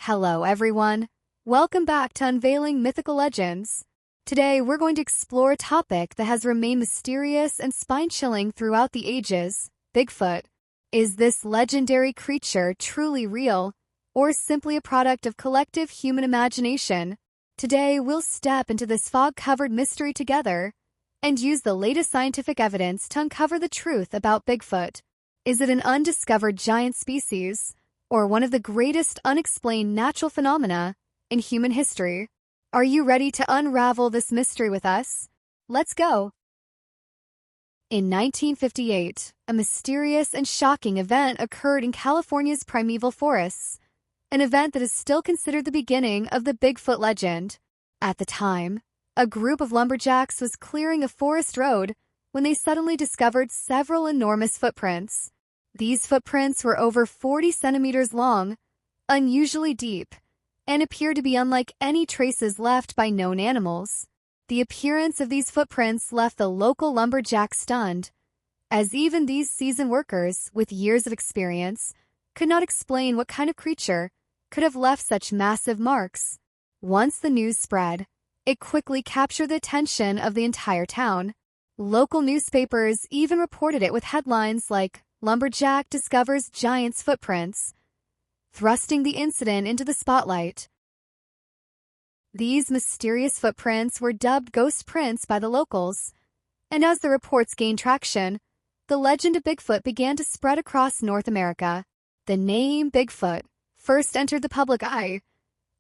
Hello, everyone. Welcome back to Unveiling Mythical Legends. Today, we're going to explore a topic that has remained mysterious and spine-chilling throughout the ages: Bigfoot. Is this legendary creature truly real, or simply a product of collective human imagination? Today, we'll step into this fog-covered mystery together and use the latest scientific evidence to uncover the truth about Bigfoot. Is it an undiscovered giant species, or one of the greatest unexplained natural phenomena in human history? Are you ready to unravel this mystery with us? Let's go! In 1958, a mysterious and shocking event occurred in California's primeval forests, an event that is still considered the beginning of the Bigfoot legend. At the time, a group of lumberjacks was clearing a forest road when they suddenly discovered several enormous footprints. These footprints were over 40 centimeters long, unusually deep, and appeared to be unlike any traces left by known animals. The appearance of these footprints left the local lumberjacks stunned, as even these seasoned workers with years of experience could not explain what kind of creature could have left such massive marks. Once the news spread, it quickly captured the attention of the entire town. Local newspapers even reported it with headlines like "Lumberjack Discovers Giant's Footprints," thrusting the incident into the spotlight. These mysterious footprints were dubbed ghost prints by the locals, and as the reports gained traction, the legend of Bigfoot began to spread across North America. The name Bigfoot first entered the public eye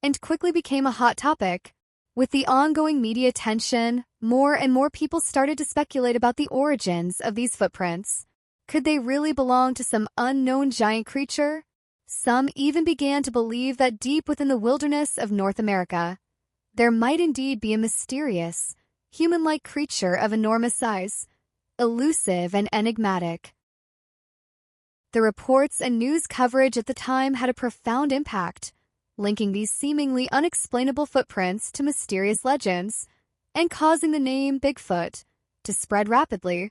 and quickly became a hot topic. With the ongoing media attention, more and more people started to speculate about the origins of these footprints. Could they really belong to some unknown giant creature? Some even began to believe that deep within the wilderness of North America, there might indeed be a mysterious, human-like creature of enormous size, elusive and enigmatic. The reports and news coverage at the time had a profound impact, linking these seemingly unexplainable footprints to mysterious legends and causing the name Bigfoot to spread rapidly,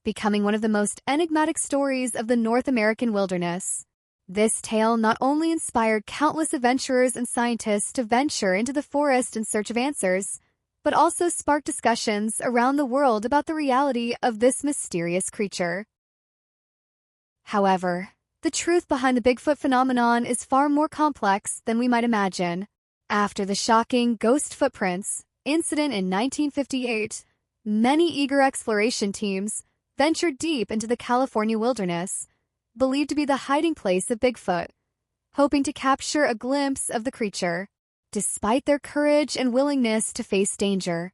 becoming one of the most enigmatic stories of the North American wilderness. This tale not only inspired countless adventurers and scientists to venture into the forest in search of answers, but also sparked discussions around the world about the reality of this mysterious creature. However, the truth behind the Bigfoot phenomenon is far more complex than we might imagine. After the shocking ghost footprints incident in 1958, many eager exploration teams ventured deep into the California wilderness, believed to be the hiding place of Bigfoot, hoping to capture a glimpse of the creature. Despite their courage and willingness to face danger,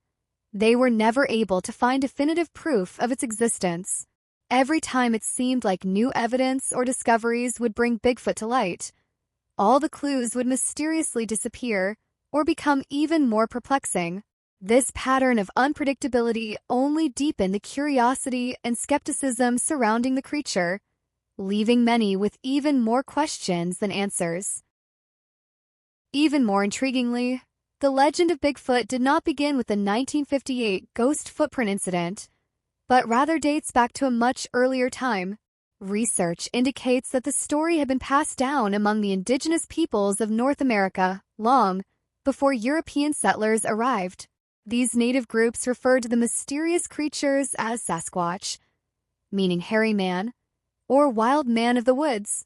they were never able to find definitive proof of its existence. Every time it seemed like new evidence or discoveries would bring Bigfoot to light, all the clues would mysteriously disappear or become even more perplexing. This pattern of unpredictability only deepened the curiosity and skepticism surrounding the creature, leaving many with even more questions than answers. Even more intriguingly, the legend of Bigfoot did not begin with the 1958 ghost footprint incident, but rather dates back to a much earlier time. Research indicates that the story had been passed down among the indigenous peoples of North America long before European settlers arrived. These native groups referred to the mysterious creatures as Sasquatch, meaning hairy man, or wild man of the woods.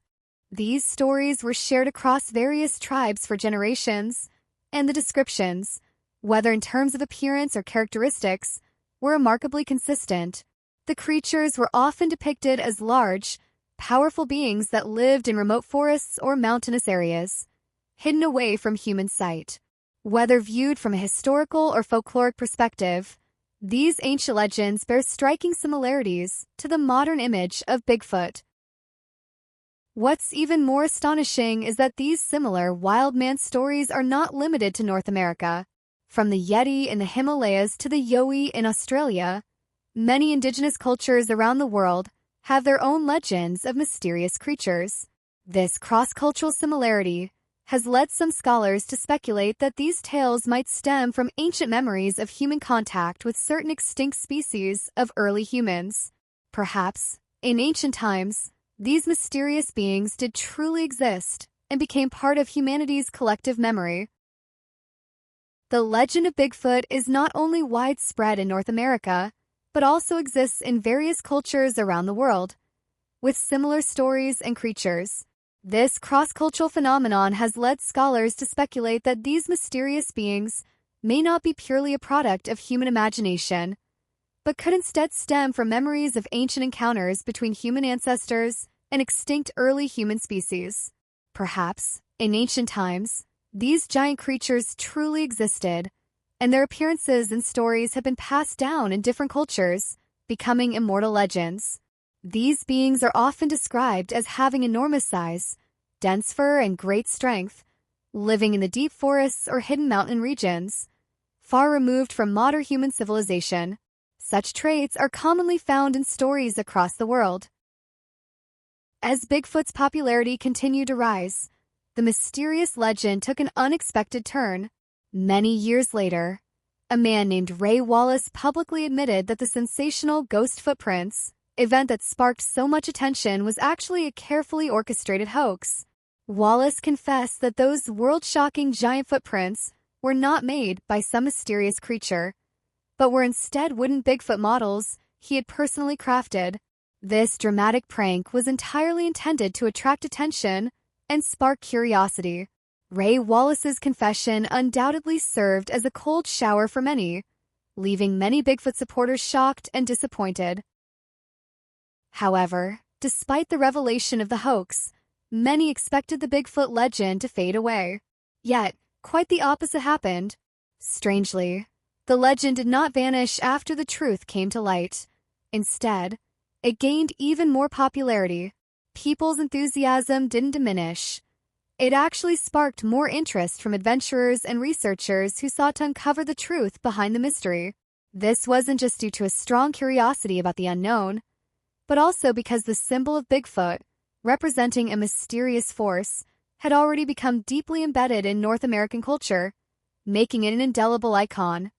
These stories were shared across various tribes for generations, and the descriptions, whether in terms of appearance or characteristics, were remarkably consistent. The creatures were often depicted as large, powerful beings that lived in remote forests or mountainous areas, hidden away from human sight. Whether viewed from a historical or folkloric perspective, these ancient legends bear striking similarities to the modern image of Bigfoot. What's even more astonishing is that these similar wild man stories are not limited to North America. From the Yeti in the Himalayas to the Yowie in Australia, many indigenous cultures around the world have their own legends of mysterious creatures. This cross-cultural similarity has led some scholars to speculate that these tales might stem from ancient memories of human contact with certain extinct species of early humans. Perhaps, in ancient times, these mysterious beings did truly exist and became part of humanity's collective memory. The legend of Bigfoot is not only widespread in North America, but also exists in various cultures around the world, with similar stories and creatures. This cross-cultural phenomenon has led scholars to speculate that these mysterious beings may not be purely a product of human imagination, but could instead stem from memories of ancient encounters between human ancestors and extinct early human species. Perhaps, in ancient times, these giant creatures truly existed, and their appearances and stories have been passed down in different cultures, becoming immortal legends. These beings are often described as having enormous size, dense fur, and great strength, living in the deep forests or hidden mountain regions, far removed from modern human civilization. Such traits are commonly found in stories across the world. As Bigfoot's popularity continued to rise, the mysterious legend took an unexpected turn. Many years later, a man named Ray Wallace publicly admitted that the sensational ghost footprints event that sparked so much attention was actually a carefully orchestrated hoax. Wallace confessed that those world-shocking giant footprints were not made by some mysterious creature, but were instead wooden Bigfoot models he had personally crafted. This dramatic prank was entirely intended to attract attention and spark curiosity. Ray Wallace's confession undoubtedly served as a cold shower for many, leaving many Bigfoot supporters shocked and disappointed. However, despite the revelation of the hoax, many expected the Bigfoot legend to fade away. Yet, quite the opposite happened. Strangely, the legend did not vanish after the truth came to light. Instead, it gained even more popularity. People's enthusiasm didn't diminish. It actually sparked more interest from adventurers and researchers who sought to uncover the truth behind the mystery. This wasn't just due to a strong curiosity about the unknown, but also because the symbol of Bigfoot, representing a mysterious force, had already become deeply embedded in North American culture, making it an indelible icon.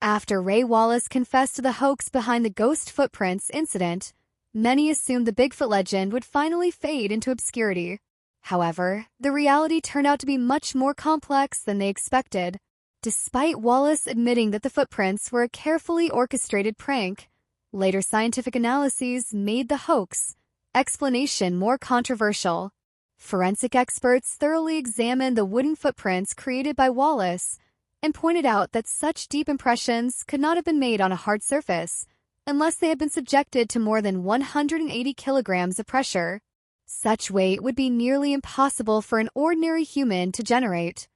After Ray Wallace confessed to the hoax behind the ghost footprints incident, many assumed the Bigfoot legend would finally fade into obscurity. However, the reality turned out to be much more complex than they expected. Despite Wallace admitting that the footprints were a carefully orchestrated prank, later scientific analyses made the hoax explanation more controversial. Forensic experts thoroughly examined the wooden footprints created by Wallace and pointed out that such deep impressions could not have been made on a hard surface unless they had been subjected to more than 180 kilograms of pressure. Such weight would be nearly impossible for an ordinary human to generate.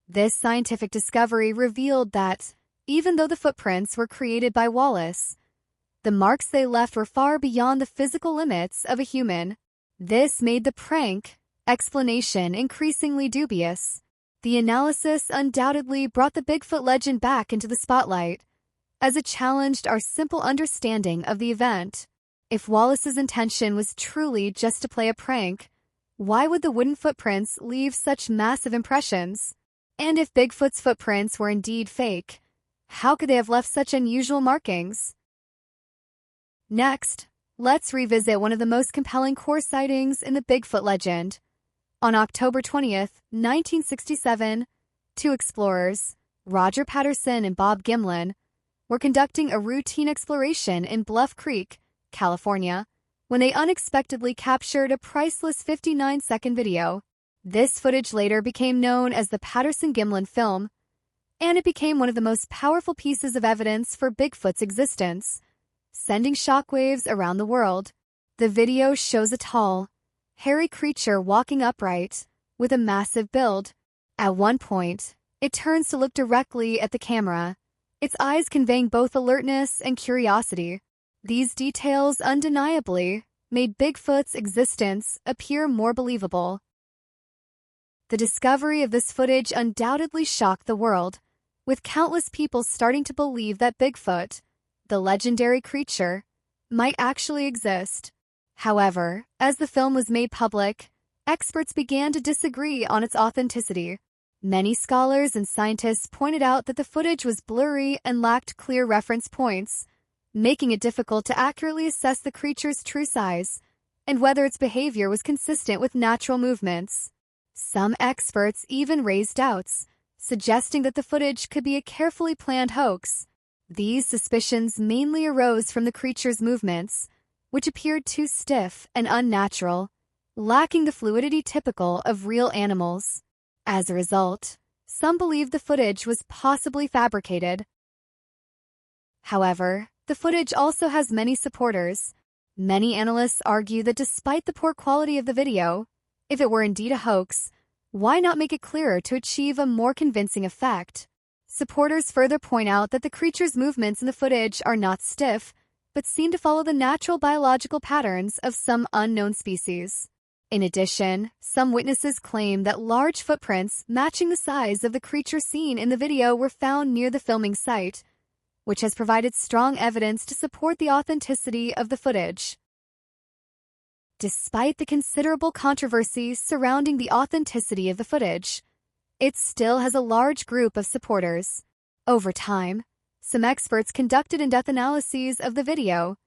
This scientific discovery revealed that, even though the footprints were created by Wallace, the marks they left were far beyond the physical limits of a human. This made the prank explanation increasingly dubious. The analysis undoubtedly brought the Bigfoot legend back into the spotlight, as it challenged our simple understanding of the event. If Wallace's intention was truly just to play a prank, why would the wooden footprints leave such massive impressions? And if Bigfoot's footprints were indeed fake, how could they have left such unusual markings? Next, let's revisit one of the most compelling core sightings in the Bigfoot legend. On October 20th, 1967, two explorers, Roger Patterson and Bob Gimlin, were conducting a routine exploration in Bluff Creek, California, when they unexpectedly captured a priceless 59-second video. This footage later became known as the Patterson-Gimlin film, and it became one of the most powerful pieces of evidence for Bigfoot's existence, sending shockwaves around the world. The video shows a tall, hairy creature walking upright, with a massive build. At one point, it turns to look directly at the camera, its eyes conveying both alertness and curiosity. These details undeniably made Bigfoot's existence appear more believable. The discovery of this footage undoubtedly shocked the world, with countless people starting to believe that Bigfoot, the legendary creature, might actually exist. However, as the film was made public, experts began to disagree on its authenticity. Many scholars and scientists pointed out that the footage was blurry and lacked clear reference points, making it difficult to accurately assess the creature's true size and whether its behavior was consistent with natural movements. Some experts even raised doubts, suggesting that the footage could be a carefully planned hoax. These suspicions mainly arose from the creature's movements, which appeared too stiff and unnatural, lacking the fluidity typical of real animals. As a result, some believed the footage was possibly fabricated. However, the footage also has many supporters. Many analysts argue that despite the poor quality of the video, if it were indeed a hoax, why not make it clearer to achieve a more convincing effect? Supporters further point out that the creature's movements in the footage are not stiff, but seem to follow the natural biological patterns of some unknown species. In addition, some witnesses claim that large footprints matching the size of the creature seen in the video were found near the filming site, which has provided strong evidence to support the authenticity of the footage. Despite the considerable controversy surrounding the authenticity of the footage, it still has a large group of supporters. Over time, some experts conducted in-depth analyses of the video,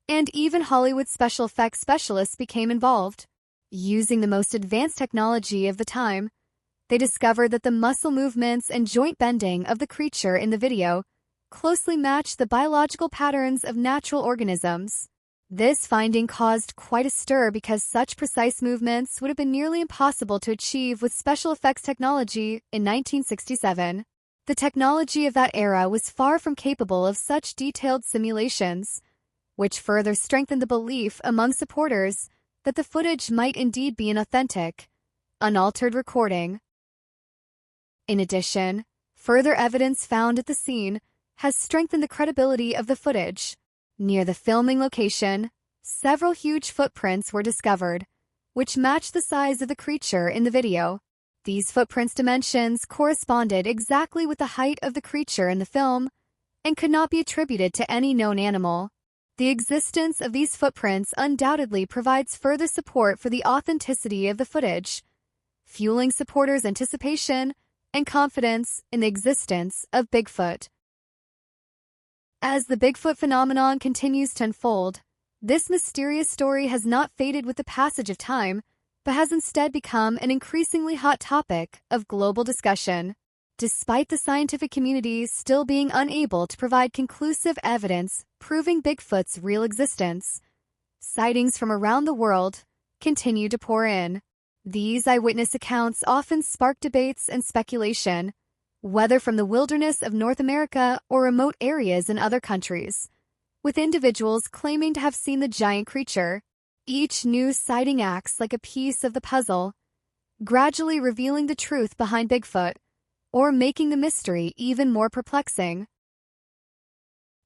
and even Hollywood special effects specialists became involved. Using the most advanced technology of the time, they discovered that the muscle movements and joint bending of the creature in the video closely matched the biological patterns of natural organisms. This finding caused quite a stir because such precise movements would have been nearly impossible to achieve with special effects technology in 1967. The technology of that era was far from capable of such detailed simulations, which further strengthened the belief among supporters that the footage might indeed be an authentic, unaltered recording. In addition, further evidence found at the scene has strengthened the credibility of the footage. Near the filming location, several huge footprints were discovered, which matched the size of the creature in the video. These footprints' dimensions corresponded exactly with the height of the creature in the film and could not be attributed to any known animal. The existence of these footprints undoubtedly provides further support for the authenticity of the footage, fueling supporters' anticipation and confidence in the existence of Bigfoot. As the Bigfoot phenomenon continues to unfold, this mysterious story has not faded with the passage of time, but has instead become an increasingly hot topic of global discussion. Despite the scientific community still being unable to provide conclusive evidence proving Bigfoot's real existence, sightings from around the world continue to pour in. These eyewitness accounts often spark debates and speculation, whether from the wilderness of North America or remote areas in other countries, with individuals claiming to have seen the giant creature. Each new sighting acts like a piece of the puzzle, gradually revealing the truth behind Bigfoot, or making the mystery even more perplexing.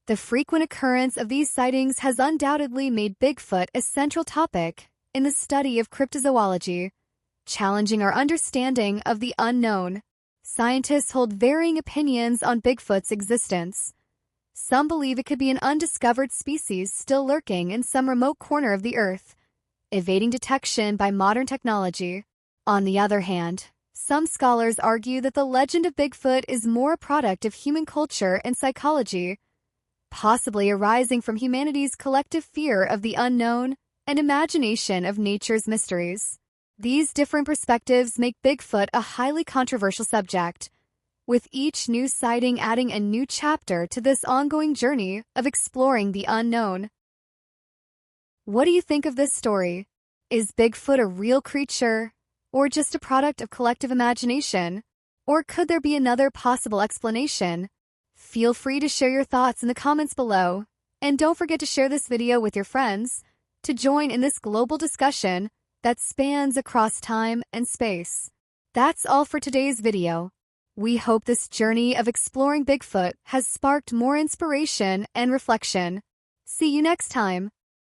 The frequent occurrence of these sightings has undoubtedly made Bigfoot a central topic in the study of cryptozoology, challenging our understanding of the unknown. Scientists hold varying opinions on Bigfoot's existence. Some believe it could be an undiscovered species still lurking in some remote corner of the Earth, evading detection by modern technology. On the other hand, some scholars argue that the legend of Bigfoot is more a product of human culture and psychology, possibly arising from humanity's collective fear of the unknown and imagination of nature's mysteries. These different perspectives make Bigfoot a highly controversial subject, with each new sighting adding a new chapter to this ongoing journey of exploring the unknown. What do you think of this story? Is Bigfoot a real creature, or just a product of collective imagination? Or could there be another possible explanation? Feel free to share your thoughts in the comments below, and don't forget to share this video with your friends to join in this global discussion that spans across time and space. That's all for today's video. We hope this journey of exploring Bigfoot has sparked more inspiration and reflection. See you next time.